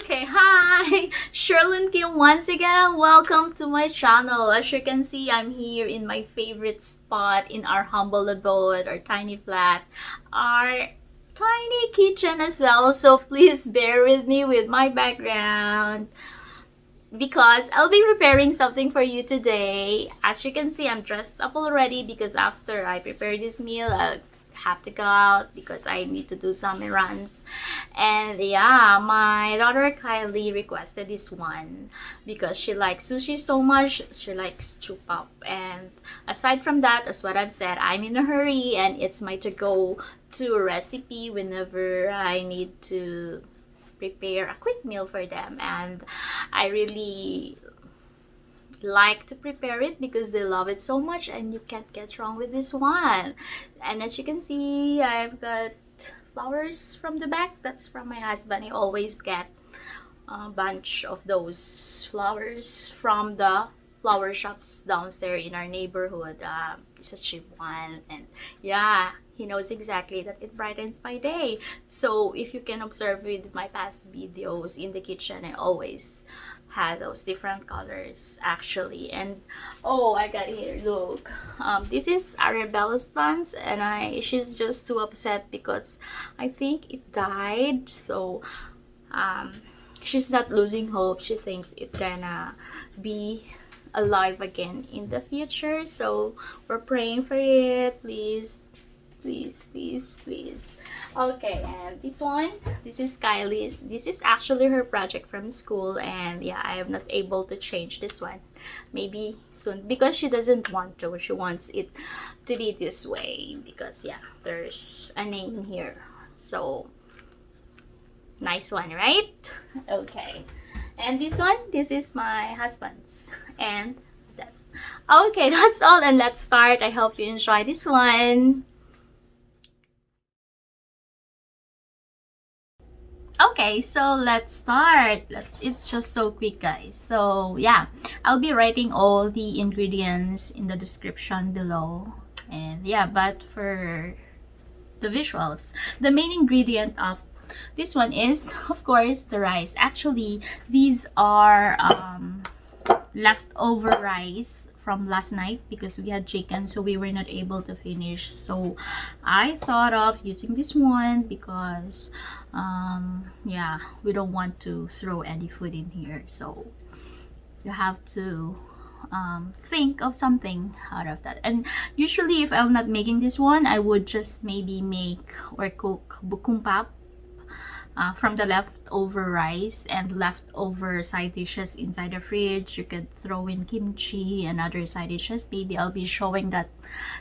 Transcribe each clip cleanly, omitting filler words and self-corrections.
Okay, hi! Sherlyn Kim once again and welcome to my channel. As you can see, I'm here in my favorite spot in our humble abode, our tiny flat, our tiny kitchen as well. So please bear with me with my background because I'll be preparing something for you today. As you can see, I'm dressed up already because after I prepare this meal, I'll have to go out because I need to do some errands. And yeah, my daughter Kylie requested this one because she likes sushi so much. She likes chupap. And aside from that, as what I've said, I'm in a hurry and it's my to-go to recipe whenever I need to prepare a quick meal for them. And I really like to prepare it because they love it so much and you can't get wrong with this one. And as you can see, I've got flowers from the back. That's from my husband. He always get a bunch of those flowers from the flower shops downstairs in our neighborhood. It's a cheap one, and yeah, he knows exactly that it brightens my day. So if you can observe with my past videos in the kitchen, I always had those different colors actually. And oh, I got here, look, this is Arabella's plants, and she's just too upset because I think it died. So she's not losing hope. She thinks it's gonna be alive again in the future, so we're praying for it. Please, please, please, please. Okay, and this is Kylie's. This is actually her project from school, and yeah, I am not able to change this one. Maybe soon because she doesn't want to. She wants it to be this way because yeah, there's a name here. So nice one, right? Okay, and this is my husband's, and that. Okay, that's all, and let's start. I hope you enjoy this one. Okay, so let's start. It's just so quick, guys. So yeah, I'll be writing all the ingredients in the description below. And yeah, but for the visuals, the main ingredient of this one is, of course, the rice. Actually, these are leftover rice from last night because we had chicken, so we were not able to finish. So I thought of using this one because yeah, we don't want to throw any food in here, so you have to think of something out of that. And usually if I'm not making this one, I would just maybe make or cook kimbap from the leftover rice and leftover side dishes inside the fridge. You could throw in kimchi and other side dishes. Maybe I'll be showing that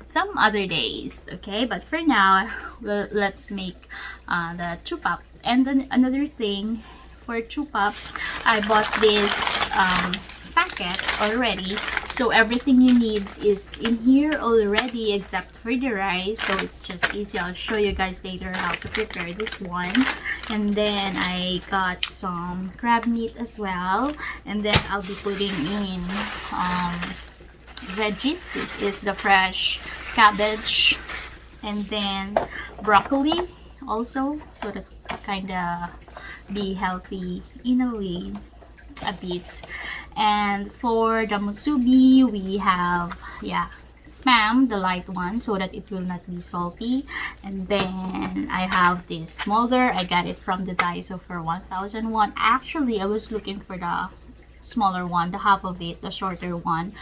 some other days, okay? But for now, let's make the chupap. And then another thing for chupap, I bought this packet already, so everything you need is in here already except for the rice, so it's just easy. I'll show you guys later how to prepare this one. And then I got some crab meat as well, and then I'll be putting in veggies. This is the fresh cabbage and then broccoli also, so that kind of be healthy in a way a bit. And for the musubi, we have, yeah, spam, the light one, so that it will not be salty. And then I have this molder. I got it from the Daiso for 1,001. Actually, I was looking for the smaller one, the half of it, the shorter one,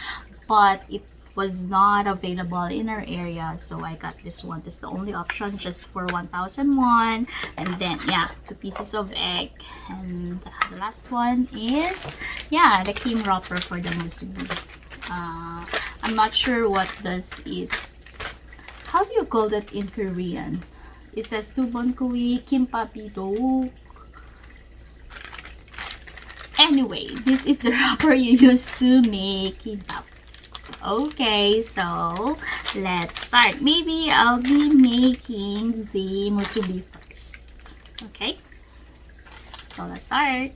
but it was not available in our area, so I got this one. This is the only option, just for 1,001. And then yeah, 2 pieces of egg, and the last one is, yeah, the Seaweed Wrapper for the musubi. I'm not sure what does it, how do you call that in Korean? It says tubonkui kimpapido. Anyway, this is the wrapper you use to make kimbap. Okay, so let's start. Maybe I'll be making the musubi first. Okay, so let's start.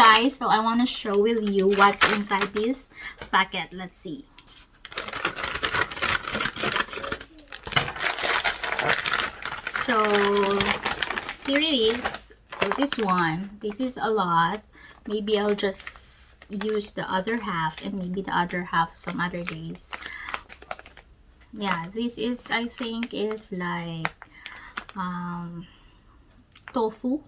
guys, so I want to show with you what's inside this packet. Let's see. So here it is. So this is a lot. Maybe I'll just use the other half and maybe the other half some other days. Yeah, this is, I think, is like tofu.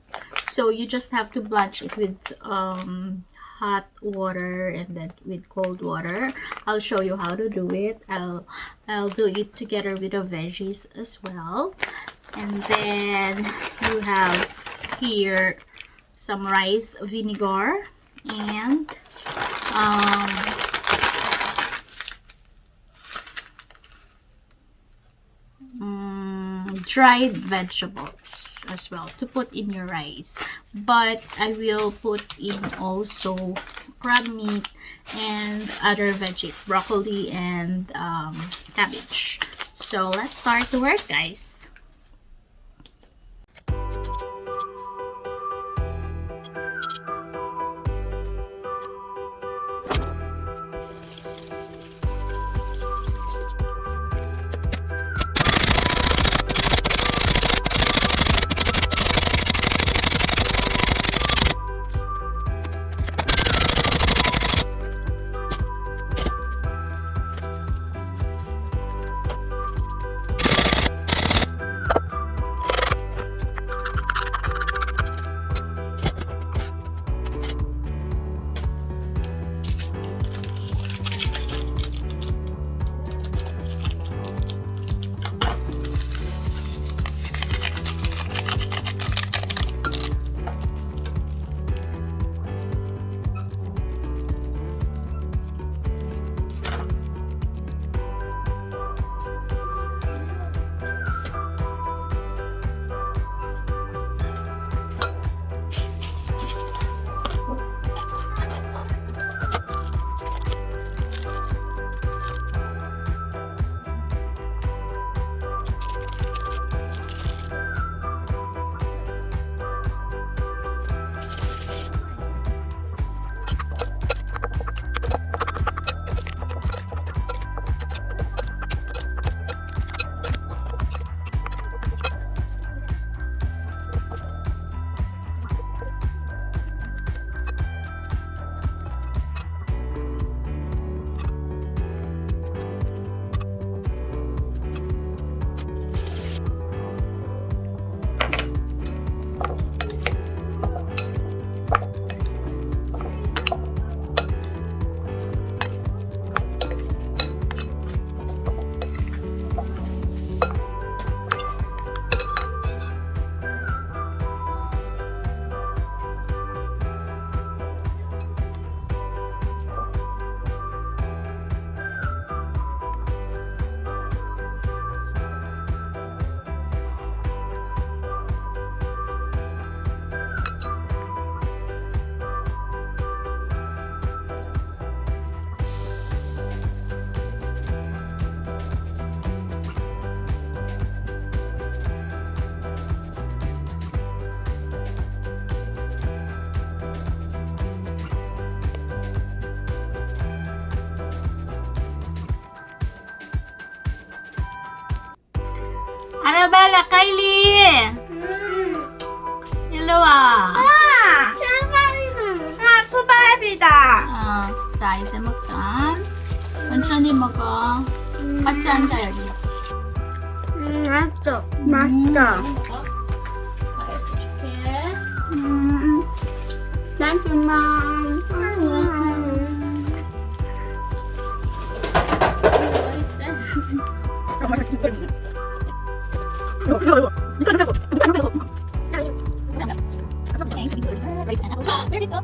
So you just have to blanch it with hot water and then with cold water. I'll show you how to do it. I'll do it together with the veggies as well. And then you have here some rice vinegar and dried vegetables as well to put in your rice, but I will put in also crab meat and other veggies, broccoli and cabbage. So let's start the work, guys. Arabella, Kylie! 일로 와. 초밥이다. 자, 이제 먹자. 천천히 먹어. 같이 앉아, 여기. 맛있어. 맛있다. 잘해줄게. Thank you, Mom. What is that? Where'd it go?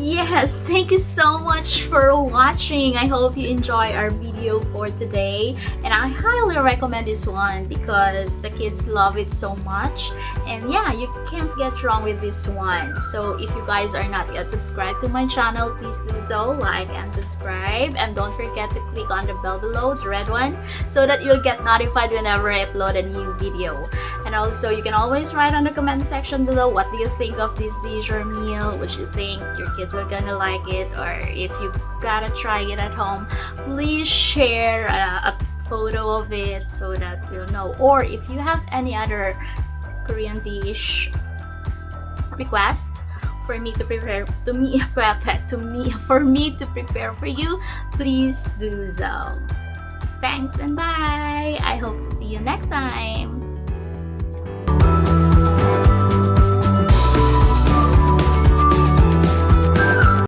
Yes, thank you so much for watching. I hope you enjoy our video for today. And I highly recommend this one because the kids love it so much. And yeah, you can't get wrong with this one. So if you guys are not yet subscribed to my channel, please do so. Like and subscribe. And don't forget to click on the bell below, the red one, so that you'll get notified whenever I upload a new video. And also, you can always write on the comment section below what do you think of this dish or meal. Would you think your kids are gonna like it, or if you gotta try it at home, please share a photo of it so that we'll know. Or if you have any other Korean dish request for me to prepare for me to prepare for you, please do so. Thanks and bye. I hope to see you next time.